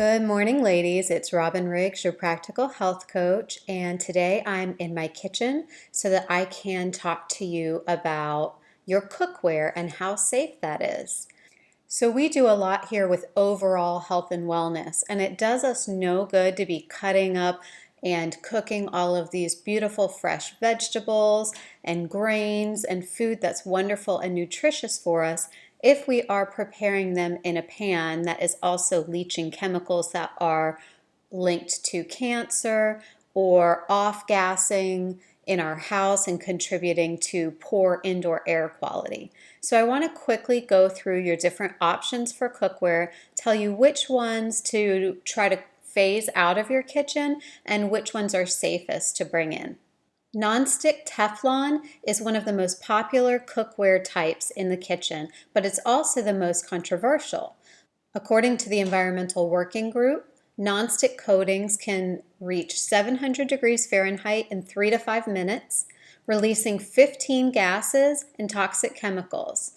Good morning, ladies. It's Robin Riggs, your practical health coach, and today I'm in my kitchen so that I can talk to you about your cookware and how safe that is. So we do a lot here with overall health and wellness, and it does us no good to be cutting up and cooking all of these beautiful fresh vegetables and grains and food that's wonderful and nutritious for us if we are preparing them in a pan that is also leaching chemicals that are linked to cancer or off-gassing in our house and contributing to poor indoor air quality. So I want to quickly go through your different options for cookware, tell you which ones to try to phase out of your kitchen and which ones are safest to bring in. Non-stick Teflon is one of the most popular cookware types in the kitchen, but it's also the most controversial. According to the Environmental Working Group, non-stick coatings can reach 700 degrees Fahrenheit in 3 to 5 minutes, releasing 15 gases and toxic chemicals.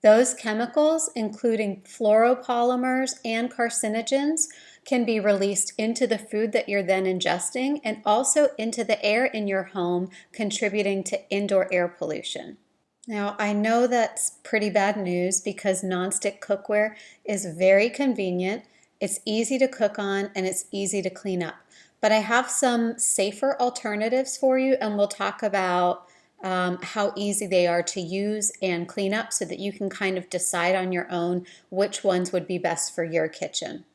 Those chemicals, including fluoropolymers and carcinogens, can be released into the food that you're then ingesting and also into the air in your home, contributing to indoor air pollution. Now, I know that's pretty bad news because nonstick cookware is very convenient, it's easy to cook on, and it's easy to clean up. But I have some safer alternatives for you, and we'll talk about how easy they are to use and clean up so that you can kind of decide on your own which ones would be best for your kitchen.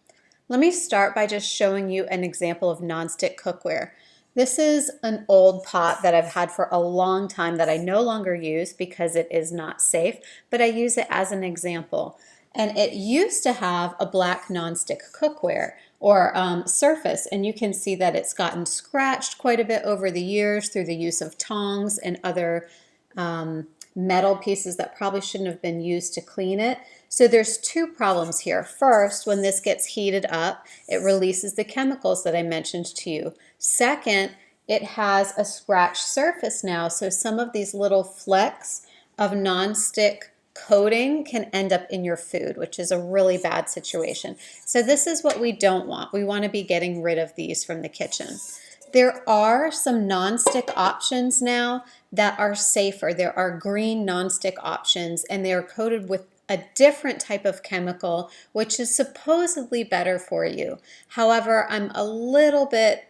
Let me start by just showing you an example of nonstick cookware. This is an old pot that I've had for a long time that I no longer use because it is not safe, but I use it as an example. And it used to have a black nonstick cookware or surface, and you can see that it's gotten scratched quite a bit over the years through the use of tongs and other metal pieces that probably shouldn't have been used to clean it. So there's two problems here. First, when this gets heated up, it releases the chemicals that I mentioned to you. Second, it has a scratched surface now, so some of these little flecks of nonstick coating can end up in your food, which is a really bad situation. So this is what we don't want. We want to be getting rid of these from the kitchen. There are some nonstick options now that are safer. There are green nonstick options, and they are coated with a different type of chemical, which is supposedly better for you. However, I'm a little bit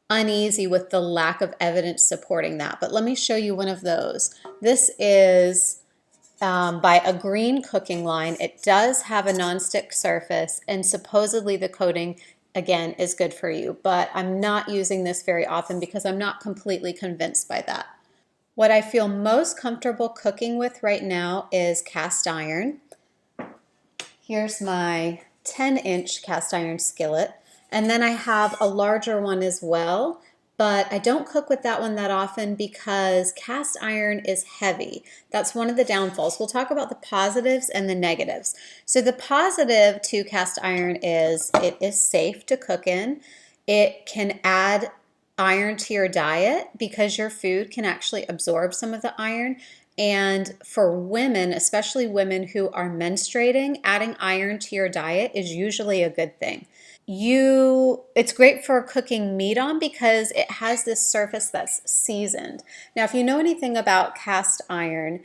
uneasy with the lack of evidence supporting that. But let me show you one of those. This is by a green cooking line. It does have a nonstick surface, and supposedly the coating again is good for you, but I'm not using this very often because I'm not completely convinced by that. What I feel most comfortable cooking with right now is cast iron. Here's my 10-inch cast iron skillet, and then I have a larger one as well, but I don't cook with that one that often because cast iron is heavy. That's one of the downfalls. We'll talk about the positives and the negatives. So the positive to cast iron is it is safe to cook in. It can add iron to your diet because your food can actually absorb some of the iron. And for women, especially women who are menstruating, adding iron to your diet is usually a good thing. It's great for cooking meat on because it has this surface that's seasoned. Now, if you know anything about cast iron,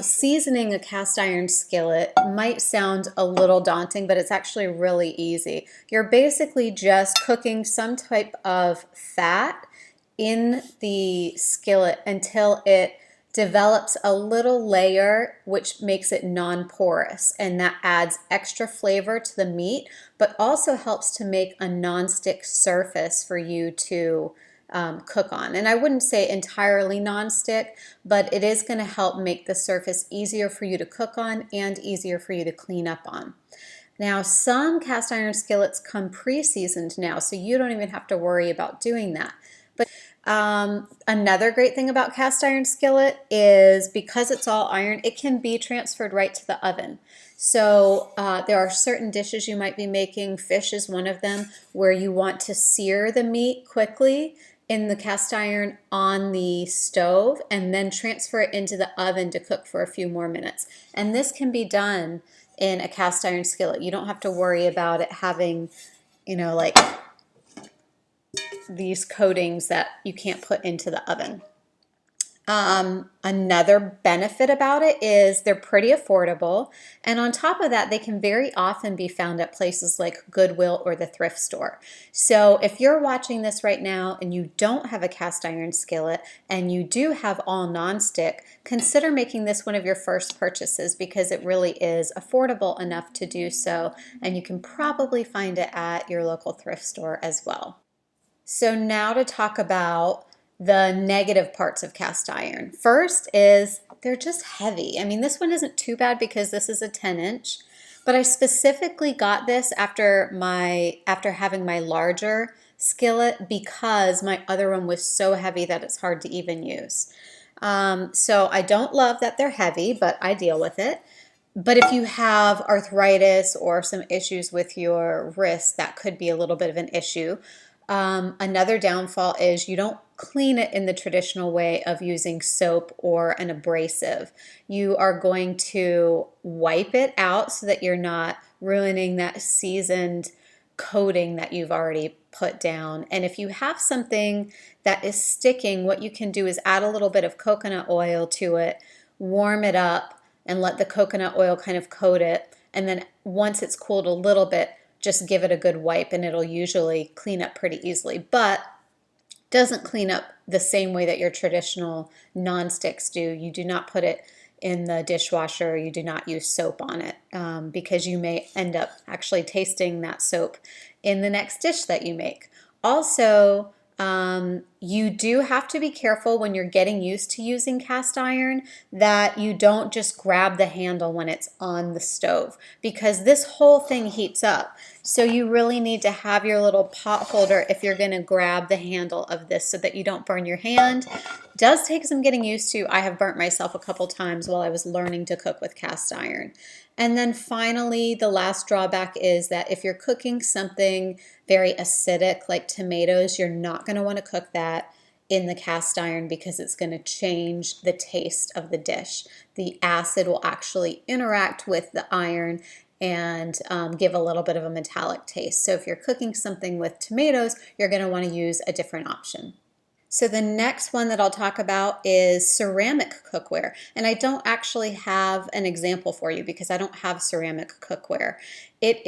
seasoning a cast iron skillet might sound a little daunting, but it's actually really easy. You're basically just cooking some type of fat in the skillet until it develops a little layer which makes it non-porous, and that adds extra flavor to the meat but also helps to make a non-stick surface for you to cook on. And I wouldn't say entirely non-stick, but it is going to help make the surface easier for you to cook on and easier for you to clean up on. Now, some cast iron skillets come pre-seasoned now, so you don't even have to worry about doing that. But another great thing about cast iron skillet is because it's all iron, it can be transferred right to the oven. So there are certain dishes you might be making, fish is one of them, where you want to sear the meat quickly in the cast iron on the stove and then transfer it into the oven to cook for a few more minutes. And this can be done in a cast iron skillet. You don't have to worry about it having you know, like these coatings that you can't put into the oven. Another benefit about it is they're pretty affordable. And on top of that, they can very often be found at places like Goodwill or the thrift store. So if you're watching this right now and you don't have a cast iron skillet and you do have all nonstick, consider making this one of your first purchases because it really is affordable enough to do so. And you can probably find it at your local thrift store as well. So now to talk about the negative parts of cast iron. First is they're just heavy. I mean, this one isn't too bad because this is a 10-inch, but I specifically got this after having my larger skillet because my other one was so heavy that it's hard to even use. So I don't love that they're heavy, but I deal with it. But if you have arthritis or some issues with your wrist, that could be a little bit of an issue. Another downfall is you don't clean it in the traditional way of using soap or an abrasive. You are going to wipe it out so that you're not ruining that seasoned coating that you've already put down. And if you have something that is sticking, what you can do is add a little bit of coconut oil to it, warm it up, and let the coconut oil kind of coat it. And then once it's cooled a little bit, just give it a good wipe and it'll usually clean up pretty easily, but doesn't clean up the same way that your traditional non-sticks do. You do not put it in the dishwasher. You do not use soap on it because you may end up actually tasting that soap in the next dish that you make. Also, you do have to be careful when you're getting used to using cast iron that you don't just grab the handle when it's on the stove because this whole thing heats up. So you really need to have your little pot holder if you're going to grab the handle of this so that you don't burn your hand. It does take some getting used to. I have burnt myself a couple times while I was learning to cook with cast iron. And then finally, the last drawback is that if you're cooking something very acidic like tomatoes, you're not going to want to cook that in the cast iron because it's going to change the taste of the dish. The acid will actually interact with the iron and give a little bit of a metallic taste. So if you're cooking something with tomatoes, you're going to want to use a different option. So the next one that I'll talk about is ceramic cookware. And I don't actually have an example for you because I don't have ceramic cookware. It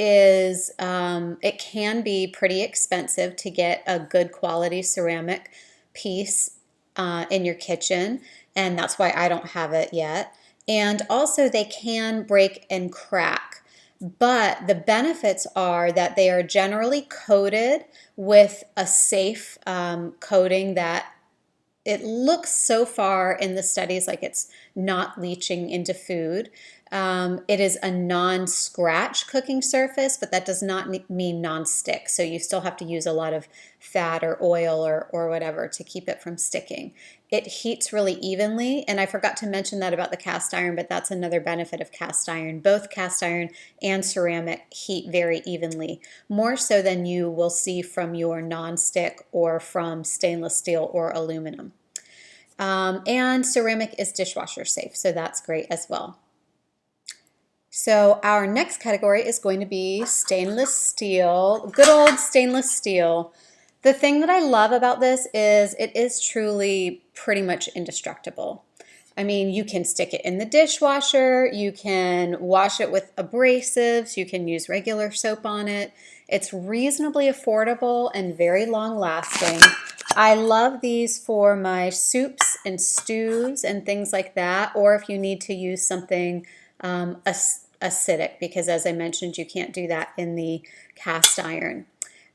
can be pretty expensive to get a good quality ceramic piece in your kitchen, and that's why I don't have it yet. And also they can break and crack. But the benefits are that they are generally coated with a safe coating that it looks so far in the studies like it's not leaching into food. It is a non-scratch cooking surface, but that does not mean non-stick. So you still have to use a lot of fat or oil or whatever to keep it from sticking. It heats really evenly, and I forgot to mention that about the cast iron, but that's another benefit of cast iron. Both cast iron and ceramic heat very evenly, more so than you will see from your non-stick or from stainless steel or aluminum. And ceramic is dishwasher safe, so that's great as well. So our next category is going to be stainless steel, good old stainless steel. The thing that I love about this is it is truly pretty much indestructible. I mean, you can stick it in the dishwasher, you can wash it with abrasives, you can use regular soap on it. It's reasonably affordable and very long lasting. I love these for my soups and stews and things like that, or if you need to use something acidic, because as I mentioned, you can't do that in the cast iron.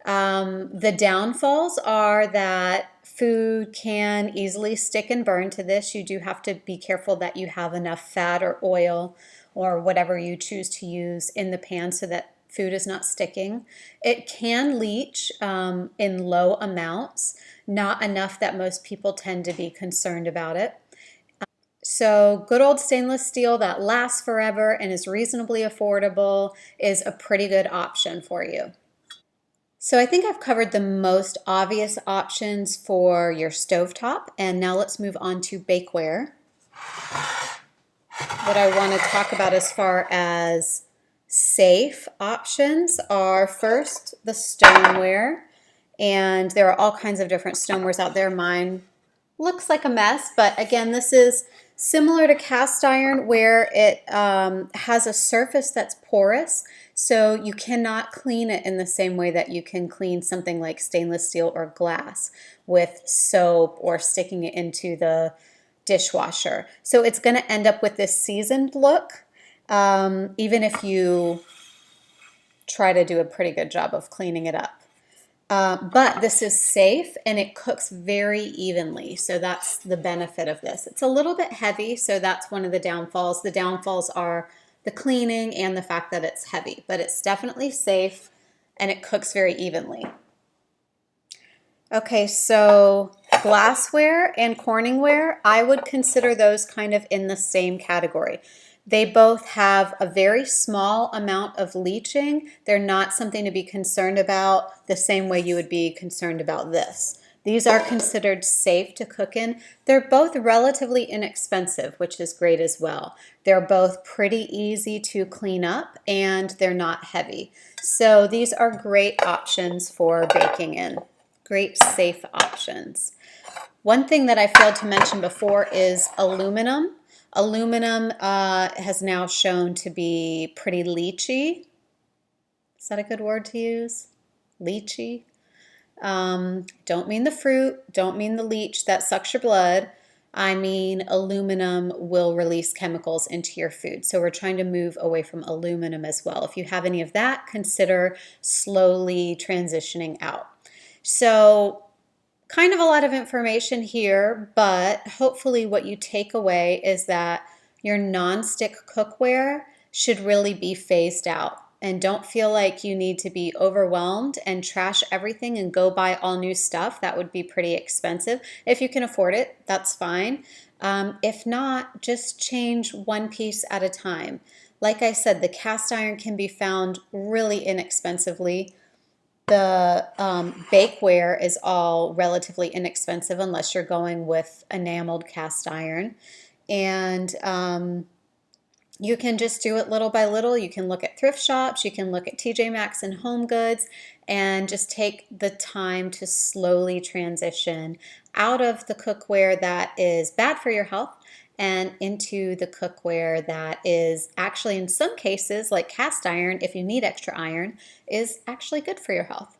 The downfalls are that food can easily stick and burn to this. You do have to be careful that you have enough fat or oil or whatever you choose to use in the pan so that food is not sticking. It can leach in low amounts, not enough that most people tend to be concerned about it. So good old stainless steel that lasts forever and is reasonably affordable is a pretty good option for you. So I think I've covered the most obvious options for your stovetop, and now let's move on to bakeware. What I want to talk about as far as safe options are first the stoneware, and there are all kinds of different stonewares out there. Mine looks like a mess, but again, this is similar to cast iron where it has a surface that's porous, so you cannot clean it in the same way that you can clean something like stainless steel or glass with soap or sticking it into the dishwasher. So it's going to end up with this seasoned look, even if you try to do a pretty good job of cleaning it up. But this is safe and it cooks very evenly. So that's the benefit of this. It's a little bit heavy, so that's one of the downfalls. The downfalls are the cleaning and the fact that it's heavy, but it's definitely safe and it cooks very evenly. Okay, so glassware and Corningware, I would consider those kind of in the same category. They both have a very small amount of leaching. They're not something to be concerned about the same way you would be concerned about this. These are considered safe to cook in. They're both relatively inexpensive, which is great as well. They're both pretty easy to clean up and they're not heavy. So these are great options for baking in. Great safe options. One thing that I failed to mention before is aluminum. Aluminum has now shown to be pretty leachy. Is that a good word to use? Leachy? Don't mean the fruit, don't mean the leech that sucks your blood. I mean aluminum will release chemicals into your food. So we're trying to move away from aluminum as well. If you have any of that, consider slowly transitioning out. So kind of a lot of information here, but hopefully what you take away is that your non-stick cookware should really be phased out. And don't feel like you need to be overwhelmed and trash everything and go buy all new stuff. That would be pretty expensive. If you can afford it, that's fine. If not, just change one piece at a time. Like I said, the cast iron can be found really inexpensively. The bakeware is all relatively inexpensive unless you're going with enameled cast iron. And you can just do it little by little. You can look at thrift shops, you can look at TJ Maxx and Home Goods, and just take the time to slowly transition out of the cookware that is bad for your health and into the cookware that is actually, in some cases, like cast iron, if you need extra iron, is actually good for your health.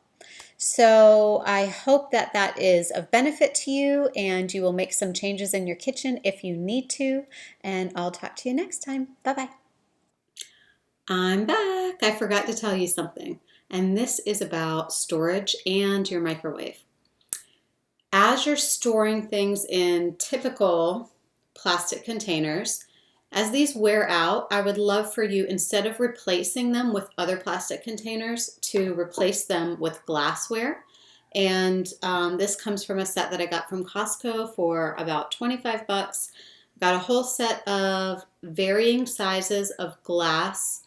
So I hope that that is of benefit to you and you will make some changes in your kitchen if you need to. And I'll talk to you next time. Bye-bye. I'm back. I forgot to tell you something. And this is about storage and your microwave. As you're storing things in typical plastic containers, as these wear out, I would love for you, instead of replacing them with other plastic containers, to replace them with glassware. And this comes from a set that I got from Costco for about 25 bucks. Got a whole set of varying sizes of glass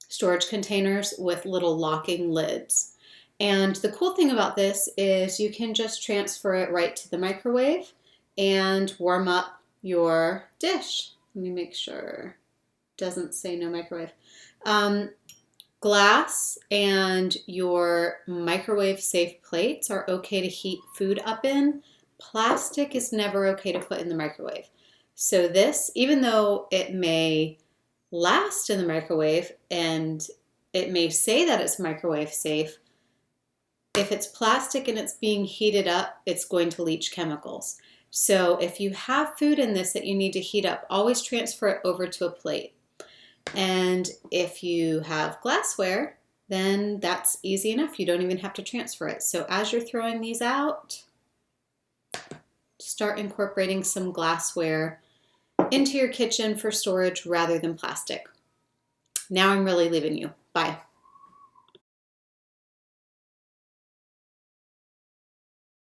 storage containers with little locking lids. And the cool thing about this is you can just transfer it right to the microwave and warm up your dish. Let me make sure it doesn't say no microwave. Glass and your microwave safe plates are okay to heat food up in. Plastic is never okay to put in the microwave. So this, even though it may last in the microwave and it may say that it's microwave safe, if it's plastic and it's being heated up, it's going to leach chemicals. So if you have food in this that you need to heat up, always transfer it over to a plate. And if you have glassware, then that's easy enough. You don't even have to transfer it. So as you're throwing these out, start incorporating some glassware into your kitchen for storage rather than plastic. Now I'm really leaving you. Bye.